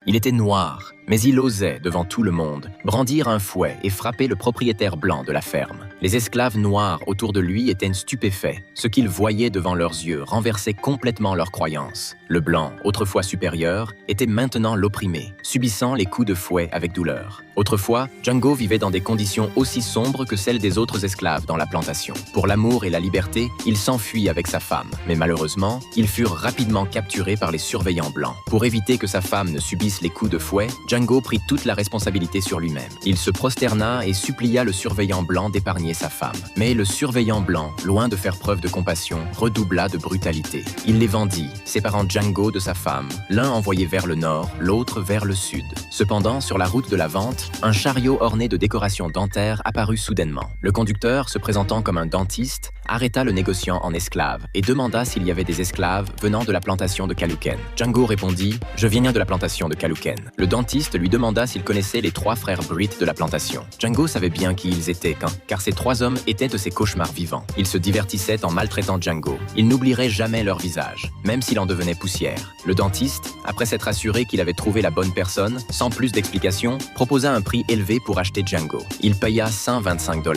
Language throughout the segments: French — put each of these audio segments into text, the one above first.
Il était noir, mais il osait, devant tout le monde, brandir un fouet et frapper le propriétaire blanc de la ferme. Les esclaves noirs autour de lui étaient stupéfaits. Ce qu'ils voyaient devant leurs yeux renversait complètement leurs croyances. Le blanc, autrefois supérieur, était maintenant l'opprimé, subissant les coups de fouet avec douleur. Autrefois, Django vivait dans des conditions aussi sombres que celles des autres esclaves dans la plantation. Pour l'amour et la liberté, il s'enfuit avec sa femme. Mais malheureusement, ils furent rapidement capturés par les surveillants blancs. Pour éviter que sa femme ne subisse les coups de fouet, Django prit toute la responsabilité sur lui-même. Il se prosterna et supplia le surveillant blanc d'épargner sa femme. Mais le surveillant blanc, loin de faire preuve de compassion, redoubla de brutalité. Il les vendit, séparant Django de sa femme, l'un envoyé vers le nord, l'autre vers le sud. Cependant, sur la route de la vente, un chariot orné de décorations dentaires apparut soudainement. Le conducteur, se présentant comme un dentiste, arrêta le négociant en esclave et demanda s'il y avait des esclaves venant de la plantation de Caloocan. Django répondit « Je viens de la plantation de Caloocan ». Le dentiste lui demanda s'il connaissait les 3 frères Britt de la plantation. Django savait bien qui ils étaient, car ces 3 hommes étaient de ses cauchemars vivants. Ils se divertissaient en maltraitant Django. Il n'oublierait jamais leur visage, même s'il en devenait poussière. Le dentiste, après s'être assuré qu'il avait trouvé la bonne personne, sans plus d'explications, proposa un prix élevé pour acheter Django. Il paya 125 $,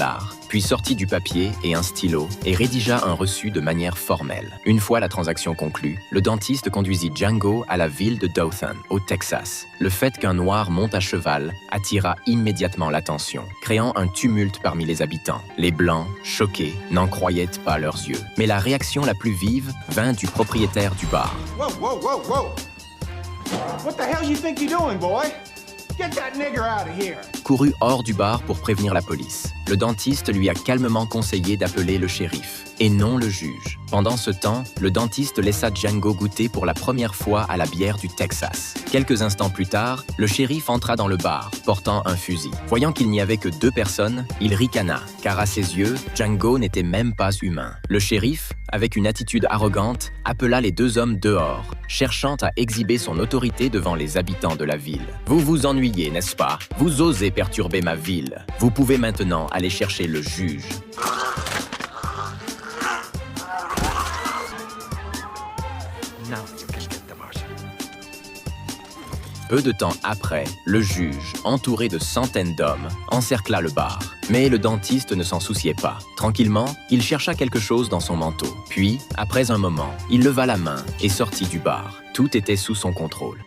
puis sortit du papier et un stylo et rédigea un reçu de manière formelle. Une fois la transaction conclue, le dentiste conduisit Django à la ville de Dothan, au Texas. Le fait qu'un noir monte à cheval attira immédiatement l'attention, créant un tumulte parmi les habitants. Les Blancs, choqués, n'en croyaient pas leurs yeux. Mais la réaction la plus vive vint du propriétaire du bar. Whoa, whoa, whoa, whoa! What the hell you think you're doing, boy? Get that nigger out of here! Courut hors du bar pour prévenir la police. Le dentiste lui a calmement conseillé d'appeler le shérif, et non le juge. Pendant ce temps, le dentiste laissa Django goûter pour la première fois à la bière du Texas. Quelques instants plus tard, le shérif entra dans le bar, portant un fusil. Voyant qu'il n'y avait que 2 personnes, il ricana, car à ses yeux, Django n'était même pas humain. Le shérif, avec une attitude arrogante, appela les 2 hommes dehors, cherchant à exhiber son autorité devant les habitants de la ville. « Vous vous ennuyez, n'est-ce pas? Vous osez perturber ma ville. Vous pouvez maintenant aller chercher le juge. » Peu de temps après, le juge, entouré de centaines d'hommes, encercla le bar. Mais le dentiste ne s'en souciait pas. Tranquillement, il chercha quelque chose dans son manteau. Puis, après un moment, il leva la main et sortit du bar. Tout était sous son contrôle.